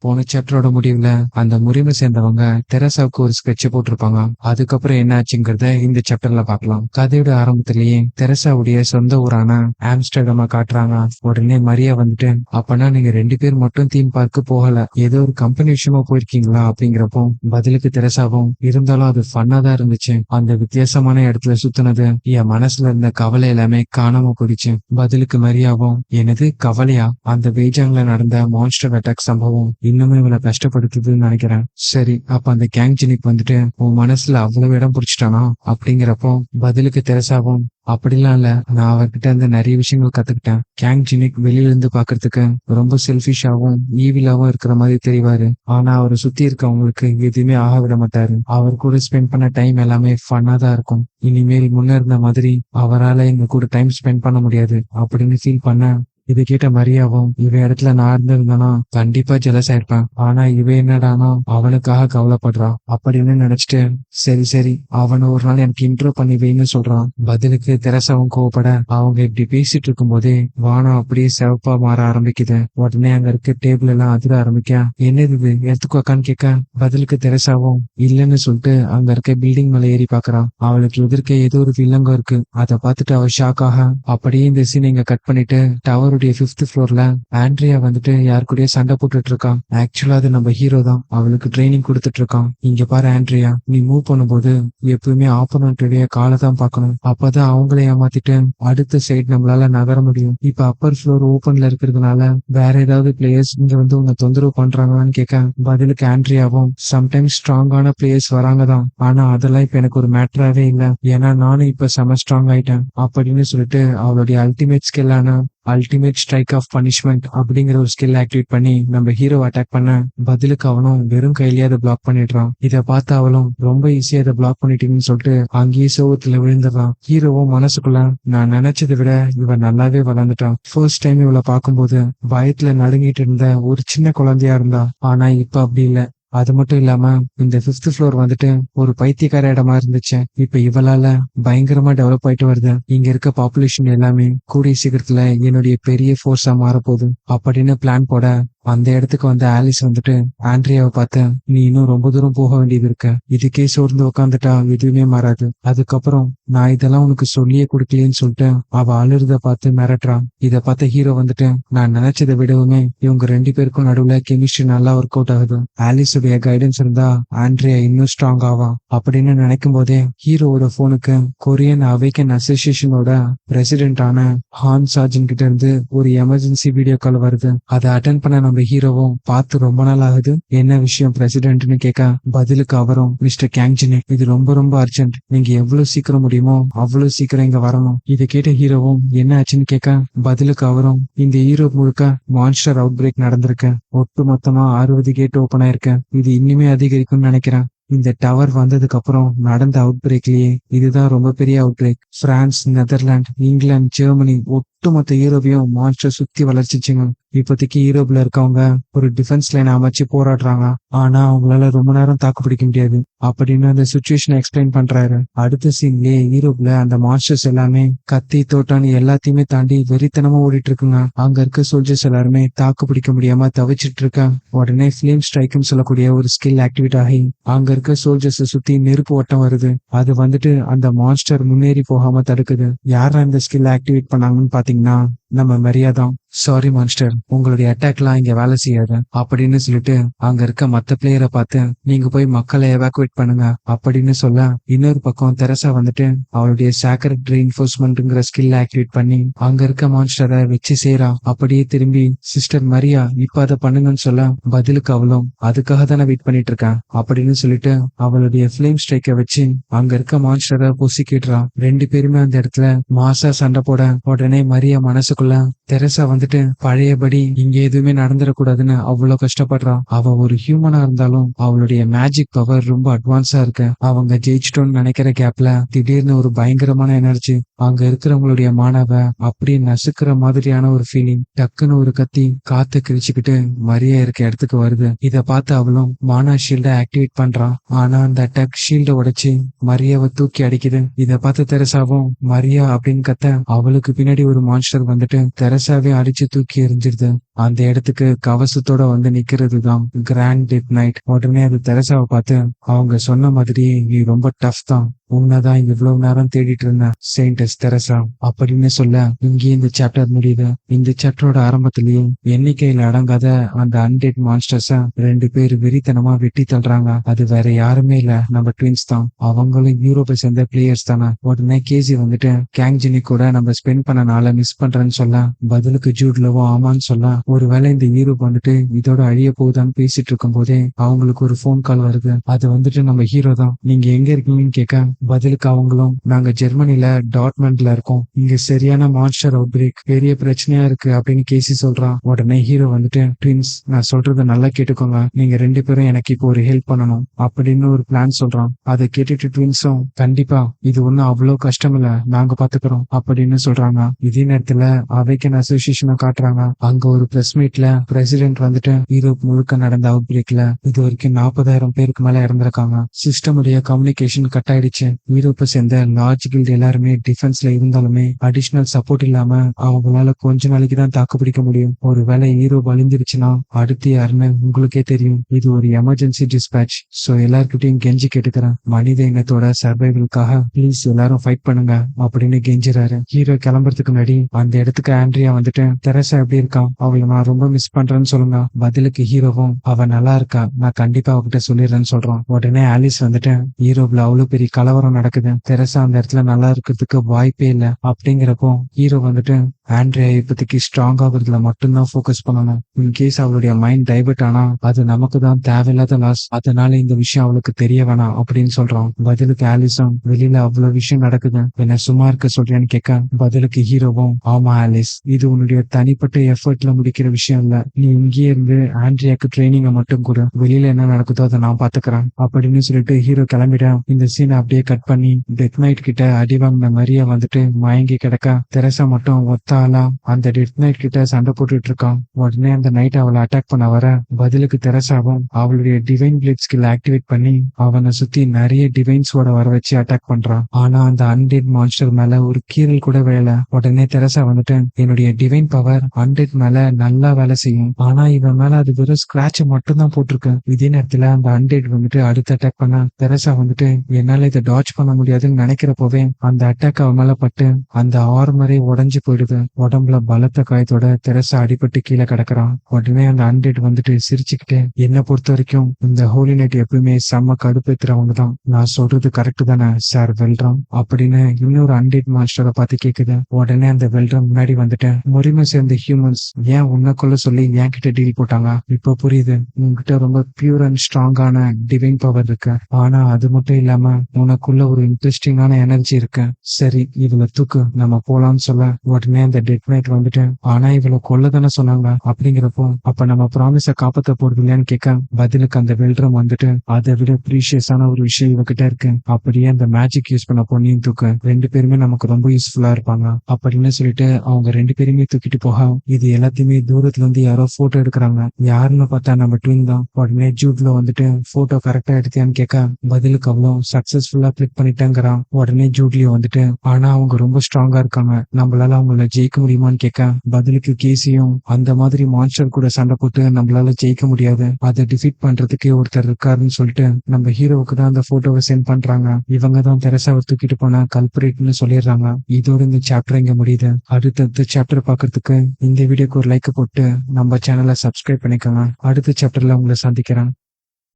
போன சாப்டரோட முடிவுல அந்த முறிவை சேர்ந்தவங்க தெரசாவுக்கு ஒரு ஸ்கெட்ச் போட்டிருப்பாங்க. அதுக்கப்புறம் என்ன ஆச்சுங்கிறத இந்த சாப்டர்ல பார்க்கலாம். கதையோட ஆரம்பத்திலேயே தெரசாவுடைய சொந்த ஊரான ஆம்ஸ்டர்டாம காட்டுறாங்க. உடனே மரியா வந்துட்டு, அப்பனா நீங்க 2 பேர் மட்டும் தீம் பார்க்கு போகல, ஏதோ ஒரு கம்பெனி விஷயமா போயிருக்கீங்களா அப்படிங்கிறப்போ பதிலுக்கு தெரசாவும், இருந்தாலும் அது ஃபன்னா தான் இருந்துச்சு, அந்த வித்தியாசமான இடத்துல சுத்தினது என் மனசுல இருந்த கவலை எல்லாமே காணாம போயிடுச்சு. பதிலுக்கு மரியாவும், எனது கவலையா, அந்த பெய்ஜாங்ல நடந்த மான்ஸ்டர் அட்டாக் சம்பவம் இன்னுமே இவளை கஷ்டப்படுத்துதுன்னு நினைக்கிறேன். சரி, அப்ப அந்த கேங் ஜினிக் வந்துட்டு உன் மனசுல அவ்வளவு இடம் பிடிச்சிட்டானா அப்படிங்கிறப்போ பதிலுக்கு தெரசாவும், அப்படிலாம் இல்ல, நான் அவர்கிட்ட இருந்து நிறைய விஷயங்கள் கத்துக்கிட்டேன். கேங் ஜினிக் வெளியில இருந்து பாக்குறதுக்கு ரொம்ப செல்ஃபிஷாவும் ஈவிலாவும் இருக்கிற மாதிரி தெரிவாரு. ஆனா அவரை சுத்தி இருக்கவங்களுக்கு எதுவுமே ஆக விட மாட்டாரு. அவர் கூட ஸ்பெண்ட் பண்ண டைம் எல்லாமே ஃபன்னா தான் இருக்கும். இனிமேல் முன்ன இருந்த மாதிரி அவரால் எங்க கூட டைம் ஸ்பெண்ட் பண்ண முடியாது அப்படின்னு ஃபீல் பண்ண. இதை கேட்ட மரியாவும், இவ இடத்துல நான் இருந்திருந்தேனா கண்டிப்பா ஜெலஸ் ஆயிருப்பேன். ஆனா இவ என்னடானா அவனுக்காக கவலைப்படுறான் அப்படின்னு நினைச்சிட்டு, சரி சரி அவனை ஒரு நாள் எனக்கு இன்ட்ரோ பண்ணி வைன்னு சொல்றான். பதிலுக்கு தெரசாவும் கோவப்பட, அவங்க இப்படி பேசிட்டு இருக்கும் போதே வானம் அப்படியே சிவப்பா மாற ஆரம்பிக்குது. உடனே அங்க இருக்க டேபிள் எல்லாம் அதிர ஆரம்பிக்க, என்னது இது எடுத்துக்கோக்கான்னு கேட்க, பதிலுக்கு தெரசாவும் இல்லைன்னு சொல்லிட்டு அங்க இருக்க பில்டிங் மேல ஏறி பாக்குறான். அவளுக்கு எதிர்க்க ஏதோ ஒரு வில்லங்கம் இருக்கு. அதை பார்த்துட்டு அவ ஷாக் ஆக, அப்படியே இந்த சீன் இங்க கட் பண்ணிட்டு டவர் 5th ஃப்ளோர்ல ஆண்ட்ரியா வந்துட்டு யார் கூடயே சண்டை போட்டுட்டு இருக்கான். ஆக்சுவலா அது நம்ம ஹீரோ தான், அவளுக்கு ட்ரைனிங் கொடுத்துட்டு இருக்கான். இங்க பாரு ஆண்ட்ரியா, நீ மூவ் பண்ணும்போது எப்பவுமே ஆப்போனன்ட்டுடைய காலை தான் பார்க்கணும், அப்பதான் அவங்கள ஏமாத்திட்டு அடுத்த சைடு நம்மளால நகர முடியும். இப்ப அப்பர் ஃப்ளோர் ஓபன்ல இருக்கிறதுனால வேற ஏதாவது பிளேயர்ஸ் இங்க வந்து உங்க தொந்தரவு பண்றாங்களான்னு கேட்க, பதிலுக்கு ஆண்ட்ரியாவும், சம்டைம்ஸ் ஸ்ட்ராங்கான பிளேயர்ஸ் வராங்க தான், ஆனா அதெல்லாம் இப்ப எனக்கு ஒரு மேட்டராவே இல்லை, ஏன்னா நானும் இப்ப செம ஸ்ட்ராங் ஆயிட்டேன் அப்படின்னு சொல்லிட்டு அவளுடைய அல்டிமேட் ஸ்கில்லான அல்டிமேட் ஸ்ட்ரைக் ஆஃப் பனிஷ்மெண்ட் அப்படிங்கிற ஒரு ஸ்கில் ஆக்டிவேட் பண்ணி நம்ம ஹீரோ அட்டாக் பண்ண, பதிலுக்கு அவனும் வெறும் கையிலேயே அதை பிளாக் பண்ணிடுறான். இதை பார்த்து அவளும் ரொம்ப ஈஸியா அதை பிளாக் பண்ணிட்டீங்கன்னு சொல்லிட்டு அங்கேயே சோகத்துல விழுந்துடுறான். ஹீரோவும் மனசுக்குள்ள, நான் நினைச்சதை விட இவன் நல்லாவே வளர்ந்துட்டான். ஃபர்ஸ்ட் டைம் இவளை பார்க்கும்போது பயத்துல நடுங்கிட்டு இருந்த ஒரு சின்ன குழந்தையா இருந்தா, ஆனா இப்ப அப்படி இல்லை. அது மட்டும் இல்லாம இந்த 5th ஃப்ளோர் வந்துட்டு ஒரு பைத்தியக்கார இடமா இருந்துச்சு, இப்ப இவளால பயங்கரமா டெவலப் ஆயிட்டு வருது. இங்க இருக்க பாப்புலேஷன் எல்லாமே கூடிய சீக்கிரத்துல என்னுடைய பெரிய ஃபோர்ஸா மாறப்போகுது அப்படின்னு பிளான் போட, அந்த இடத்துக்கு வந்து ஆலிஸ் வந்துட்டு ஆண்ட்ரியாவை பார்த்து, நீ இன்னும் ரொம்ப தூரம் போக வேண்டியது இருக்க, இதுக்கே சோர்ந்து உட்காந்துட்டா எதுவுமே மாறாது. அதுக்கப்புறம் நான் இதெல்லாம் உனக்கு சொல்லியே கொடுக்கலன்னு சொல்லிட்டு அவ அழுறத பார்த்து மிரட்டுறான். இதை பார்த்த ஹீரோ வந்துட்டு, நான் நினைச்சதை விடவுமே இவங்க 2 பேருக்கும் நடுவுல கெமிஸ்ட்ரி நல்லா ஒர்க் அவுட் ஆகுது, ஆலிஸுடைய கைடன்ஸ் இருந்தா ஆண்ட்ரியா இன்னும் ஸ்ட்ராங் ஆவா அப்படின்னு நினைக்கும் போதே ஹீரோவோட போனுக்கு கொரியன் அவேக்கன் அசோசியேஷனோட பிரசிடென்டான ஹான் சார்ஜன் கிட்ட இருந்து ஒரு எமர்ஜென்சி வீடியோ கால் வருது. அதை அட்டென்ட் பண்ண நம்ம ஹீரோவும், பார்த்து ரொம்ப நாள் ஆகுது, என்ன விஷயம் பிரசிடென்ட்னு கேட்க, பதிலுக்கு அவரும், மிஸ்டர் கேங்ஜினி, இது ரொம்ப ரொம்ப அர்ஜென்ட், நீங்க எவ்வளவு சீக்கிரம் முடியுமோ அவ்வளவு சீக்கிரம் இங்க வரணும். இதை கேட்ட ஹீரோவும் என்ன ஆச்சுன்னு கேட்க, பதிலுக்கு அவரும், இந்த யூரோப் முழுக்க மான்ஸ்டர் அவுட் பிரேக் நடந்திருக்கு, ஒட்டு மொத்தமா 60 கேட் ஓபன் ஆயிருக்கு, இது இன்னுமே அதிகரிக்கும்னு நினைக்கிறேன். இந்த டவர் வந்ததுக்கு அப்புறம் நடந்த அவுட் பிரேக்லயே இதுதான் ரொம்ப பெரிய out break. France, Netherlands, England, Germany ஒட்டுமொத்த யூரோப்பையும் மான்ஸ்டர் சுத்தி வளர்ச்சிச்சுங்க. இப்போதைக்கு யூரோப்ல இருக்கவங்க ஒரு டிஃபென்ஸ் லைன் அமைச்சு போராடுறாங்க, ஆனா அவங்களால ரொம்ப நேரம் தாக்கு பிடிக்க முடியாது அப்படின்னு அந்த சுச்சுவேஷனை எக்ஸ்பிளைன் பண்றாரு. அடுத்த சீன்லயே யூரோப்ல அந்த மான்ஸ்டர்ஸ் எல்லாமே கத்தி தோட்டான்னு எல்லாத்தையுமே தாண்டி வெறித்தனமா ஓடிட்டு இருக்குங்க. அங்க இருக்க சோல்ஜர்ஸ் எல்லாருமே தாக்கு பிடிக்க முடியாம தவிச்சிட்டு இருக்க. உடனே ஃபிளேம் ஸ்ட்ரைக்னு சொல்லக்கூடிய ஒரு ஸ்கில் ஆக்டிவேட் ஆகி அங்க இருக்க சோல்ஜர்ஸ் சுத்தி நெருப்பு ஓட்டம் வருது. அது வந்துட்டு அந்த மான்ஸ்டர் முன்னேறி போகாம தடுக்குது. யாரா இந்த ஸ்கில் ஆக்டிவேட் பண்ணாங்கன்னு பாத்தீங்கன்னா நம்ம மரியாதான். சாரி மான்ஸ்டர், உங்களுடைய அட்டாக்லாம் இங்க வேலை செய்யாது அப்படின்னு சொல்லிட்டு அங்க இருக்க மத்த பிளேயரை பார்த்து, நீங்க போய் மக்களை எவாக்குவேட் பண்ணுங்க அப்படின்னு சொல்ல, இன்னொரு பக்கம் தெரசா வந்துட்டு அவளுடைய சாக்ரெட் ரீஇன்ஃபோர்ஸ்மெண்ட்ங்கிற ஸ்கில் ஆக்டிவேட் பண்ணி அங்க இருக்க மான்ஸ்டரை வச்சு செய்யறா. அப்படியே திரும்பி சிஸ்டர் மரியா இப்ப அதை பண்ணுங்கன்னு சொல்ல, பதிலுக்கு அவளும் அதுக்காக தானே வெயிட் பண்ணிட்டு இருக்கேன் அப்படின்னு சொல்லிட்டு அவளுடைய ஃபிளேம் ஸ்ட்ரைக்கை வச்சு அங்க இருக்க மான்ஸ்டரை பொசிக்கிடுறான். 2 பேருமே அந்த இடத்துல மாசா சண்டை போட, உடனே மரியா மனசுக்குள்ள, தெரசா வந்துட்டு பழையபடி இங்க எதுவுமே நடந்துடக்கூடாதுன்னு அவ்வளவு கஷ்டப்படுறான். அவ ஒரு ஹியூமனா இருந்தாலும் அவளுடைய மேஜிக் பவர் ரொம்ப அட்வான்ஸா இருக்கு. அவங்க ஜெயிச்சிட்டோன்னு நினைக்கிற கேப்ல திடீர்னு ஒரு பயங்கரமான எனர்ஜி அங்க இருக்கிறவங்களுடைய மானவ அப்படியே நசுக்கிற மாதிரியான ஒரு ஃபீலிங். டக்குன்னு ஒரு கத்தி காத்து கிழிச்சுக்கிட்டு மரியா இருக்க இடத்துக்கு வருது. இத பார்த்து அவளும் மானா ஷீல்ட ஆக்டிவேட் பண்றான். ஆனா அந்த அட்டாக் ஷீல்ட உடைச்சு மரியாவை தூக்கி அடிக்குது. இத பார்த்து தெரசாவும் மரியா அப்படின்னு கத்த, அவளுக்கு பின்னாடி ஒரு மான்ஸ்டர் வந்துட்டு வந்துட்டு தெரசாவே அடிச்சு தூக்கி எறிஞ்சிருது. அந்த இடத்துக்கு கவசத்தோட வந்து நிக்கிறது தான் கிராண்ட் டெத் நைட். உடனே அது தெரசாவை பார்த்து, அவங்க சொன்ன மாதிரி நீ ரொம்ப டஃப் தான், உன்னதான் இவ்வளவு நேரம் தேடிட்டு இருந்தேன் செயின்டஸ் தெரசா அப்படின்னு சொல்ல இங்கே இந்த சாப்டர் முடியுது. இந்த சாப்டரோட ஆரம்பத்திலேயே எண்ணிக்கையில அடங்காத அந்த அன்டெட் மான்ஸ்டர்ஸ 2 பேர் வெறித்தனமா வெட்டி தள்ளுறாங்க. அது வேற யாருமே இல்ல, நம்ம ட்வின்ஸ் தான். அவங்களும் யூரோப்பை சேர்ந்த பிளேயர்ஸ் தானே. உடனே கேசி வந்துட்டு கேங்ஜினி கூட நம்ம ஸ்பெண்ட் பண்ண நாளை மிஸ் பண்றேன்னு சொல்ல, பதிலுக்கு ஜூட்லவோ ஆமான்னு சொல்ல, ஒருவேளை இந்த யூரோப் வந்துட்டு இதோட அழிய போகுதான்னு பேசிட்டு இருக்கும் போதே அவங்களுக்கு ஒரு போன் கால் வருது. அது வந்துட்டு நம்ம ஹீரோ தான். நீங்க எங்க இருக்கீங்கன்னு கேட்க, பதிலுக்கு அவங்களும் நாங்க ஜெர்மனில டாட்மண்ட்ல இருக்கோம், இங்க சரியான மான்ஸ்டர் அவுட் பிரேக், பெரிய பிரச்சனையா இருக்கு அப்படின்னு கேசி சொல்றான். உடனே ஹீரோ வந்துட்டு, ட்வின்ஸ் நான் சொல்றத நல்லா கேட்டுக்கோங்க, நீங்க 2 பேரும் எனக்கு இப்போ ஒரு ஹெல்ப் பண்ணணும் அப்படின்னு ஒரு பிளான் சொல்றான். அதை கேட்டுட்டு ட்வின்ஸும் கண்டிப்பா இது ஒண்ணும் அவ்வளவு கஷ்டம் இல்ல, நாங்க பாத்துக்கிறோம் அப்படின்னு சொல்றாங்க. இதே நேரத்துல அவைக்கன் அசோசியேஷனை காட்டுறாங்க. அங்க ஒரு பிரஸ் மீட்ல பிரசிடென்ட் வந்துட்டு யூரோப் முழுக்க நடந்த அவுட் பிரேக்ல இது வரைக்கும் 40,000 பேருக்கு மேல இறந்திருக்காங்க. சிஸ்டம் உடைய கம்யூனிகேஷன் கட் ஆயிடுச்சு. யூரோப்பை சேர்ந்த லார்ஜ் கில்ட் எல்லாருமே டிஃபென்ஸ்ல இருந்தாலுமே அடிஷனல் சப்போர்ட் இல்லாம அவங்களால கொஞ்ச நாளைக்கு தான் தாக்கு பிடிக்க முடியும். ஒருவேளை யூரோப் அழிஞ்சிருச்சுன்னா அடுத்து யாருன்னு உங்களுக்கே தெரியும். இது ஒரு எமர்ஜென்சி டிஸ்பேட்ச். சோ எல்லார்கிட்டையும் கெஞ்சி கேட்டுக்கிறேன், மனித இனத்தோட சர்வைவலுக்காக ப்ளீஸ் எல்லாரும் ஃபைட் பண்ணுங்க அப்படின்னு கெஞ்சுறாரு. ஹீரோ கிளம்புறதுக்கு முன்னாடி அந்த இடத்துக்கு ஆண்ட்ரியா வந்துட்டு தெரசா எப்படி இருக்கான், அவளை நான் ரொம்ப மிஸ் பண்றேன்னு சொல்லுங்க. பதிலுக்கு ஹீரோவும் அவ நல்லா இருக்கா, நான் கண்டிப்பா அவகிட்ட சொல்லிடுறேன்னு சொல்றான். உடனே ஆலிஸ் வந்துட்டு யூரோப்ல அவ்வளவு பெரிய கலவரம் நடக்குது, தெரசா அந்த இடத்துல நல்லா இருக்கிறதுக்கு வாய்ப்பே இல்லை அப்படிங்கிறப்போ ஹீரோ வந்துட்டு ஆண்ட்ரியா இப்போதைக்கு ஸ்ட்ராங் ஆகுறதுல மட்டும்தான் ஃபோக்கஸ் பண்ணணும். இன்கேஸ் அவளுடைய மைண்ட் டைவர்ட் ஆனா அது நமக்கு தான் தேவையில்லாத லாஸ், அதனால இந்த விஷயம் அவளுக்கு தெரிய வேணாம் அப்படின்னு சொல்றான். பதிலுக்கு ஆலிஸும் வெளியில அவ்வளவு விஷயம் நடக்குது, என்ன சும்மா இருக்க சொல்றியான்னு கேட்க, பதிலுக்கு ஹீரோவும் ஆமா ஆலிஸ், இது உன்னுடைய தனிப்பட்ட எஃபர்ட்ல முடிக்கிற விஷயம் இல்ல, நீ இங்கேயே இருந்து ஆண்ட்ரியாக்கு ட்ரைனிங்கை மட்டும் கூட, வெளியில என்ன நடக்குதோ அதை நான் பாத்துக்கிறேன் அப்படின்னு சொல்லிட்டு ஹீரோ கிளம்பிட. இந்த சீனை அப்படியே கட் பண்ணி டெத் நைட் கிட்ட அடி வாங்கின மரியா வந்துட்டு மயங்கி கிடக்க, தெரசா மட்டும் ஒத்தாலா அந்த டெத் நைட் கிட்ட சண்டை போட்டுட்டு இருக்கான். உடனே அந்த நைட் அவளை அட்டாக் பண்ண வர, பதிலுக்கு தெரசாவும் அவளுடைய டிவைன் பிளேட் ஸ்கில் ஆக்டிவேட் பண்ணி அவனை சுத்தி நிறைய டிவைன்ஸோட வர வச்சு அட்டாக் பண்றான். ஆனா அந்த அன்டெட் மான்ஸ்டர் மேல ஒரு கீறல் கூட விழல. உடனே தெரசா வந்துட்டு என்னுடைய டிவைன் பவர் அன்டெட் மேல நல்லா வேலை செய்யும், ஆனா இவன் மேல அது வெறும் ஸ்கிராட்ச் மட்டும் தான் போட்டிருக்கு. இதே நேரத்துல அந்த அன்டெட் வந்துட்டு அடுத்து அட்டாக் பண்ண, தெரசா வந்துட்டு என்னால இதை டாட்ச் பண்ண முடியாதுன்னு நினைக்கிறப்போவே அந்த அட்டாக் அவன் மேல பட்டு அந்த ஆர்மரே உடைஞ்சு போயிடுது. உடம்புல பலத்த காயத்தோட தெரசா அடிபட்டு கீழே கிடக்குறான். உடனே அந்த அன்டெட் வந்துட்டு சிரிச்சுக்கிட்டு, என்ன பொறுத்த வரைக்கும் இந்த ஹோலி நைட் எப்பவுமே செம்ம கடுப்பேத்துறவங்க தான், நான் சொல்றது கரெக்ட் தானே சார் வெல்ட்ரம் அப்படின்னு இன்னொரு அன்டெட் மாஸ்டரை பார்த்து கேக்குது. உடனே அந்த வெல்ட்ரம் முன்னாடி வந்துட்டு, முறிமை சேர்ந்த ஹியூமன்ஸ் ஏன் உன்னைக்குள்ள சொல்லி என் கிட்ட டீல் போட்டாங்க, இப்ப புரியுது, உங்ககிட்ட ரொம்ப பியூர் அண்ட் ஸ்ட்ராங்கான டிவைன் பவர் இருக்கு, ஆனா அது மட்டும் இல்லாம உனக்குள்ள ஒரு இன்ட்ரெஸ்டிங்கான எனர்ஜி இருக்கு, சரி இவளை தூக்கு நம்ம போலாம்னு சொல்ல, உடனே அந்த டெட் நைட் வந்துட்டு ஆனா இவளை கொல்ல தானே சொன்னாங்க அப்படிங்கிறப்போ அப்ப நம்ம ப்ராமிஸ காப்பாத்த போறது இல்லையான்னு கேட்க, பதிலுக்கு அந்த வெல்ட்ரம் வந்துட்டு அதை விட ப்ரீஷியஸான ஒரு விஷயம் இவகிட்ட இருக்கு, அப்படியே அந்த மேஜிக் யூஸ் பண்ண பொண்ணையும் தூக்க, 2 பேருமே நமக்கு ரொம்ப யூஸ்ஃபுல்லா இருப்பாங்க அப்படின்னு சொல்லிட்டு அவங்க 2 பேருமே தூக்கிட்டு போக, இது எல்லாத்தையுமே தூரத்துல இருந்து யாரோ போட்டோ எடுக்கிறாங்க. யாருன்னு பார்த்தா நம்ம ட்வின் தான். உடனே ஜூட்ல வந்துட்டு போட்டோ கரெக்டா எடுத்தியான்னு கேட்க, பதிலுக்கு அவ்வளோ சக்சஸ்ஃபுல்லா கிளிக் பண்ணிட்டாங்கிறான். உடனே ஜூட்லியும் வந்துட்டு ஆனா அவங்க ரொம்ப ஸ்ட்ராங்கா இருக்காங்க, நம்மளால அவங்கள ஜெயிக்க முடியுமான்னு கேட்க, பதிலுக்கு கேசியும் அந்த மாதிரி மான்ஸ்டர் கூட சண்டை போட்டு நம்மளால ஜெயிக்க முடியாது, அதை டிஃபீட் பண்றதுக்கே ஒருத்தர் இருக்காருன்னு சொல்லிட்டு நம்ம ஹீரோவுக்கு தான் அந்த போட்டோவை சென்ட் பண்றாங்க. இவங்க தான் தெரசாவை தூக்கிட்டு போன கல்பரேட்னு சொல்லிடுறாங்க. இதோட இந்த சாப்டர் இங்க முடியுது. அடுத்த சாப்டர் பாக்குறதுக்கு இந்த வீடியோக்கு ஒரு லைக் போட்டு நம்ம சேனலை சப்ஸ்கிரைப் பண்ணிக்கோங்க. அடுத்த சாப்டர்ல உங்களை சந்திக்கிறேன்.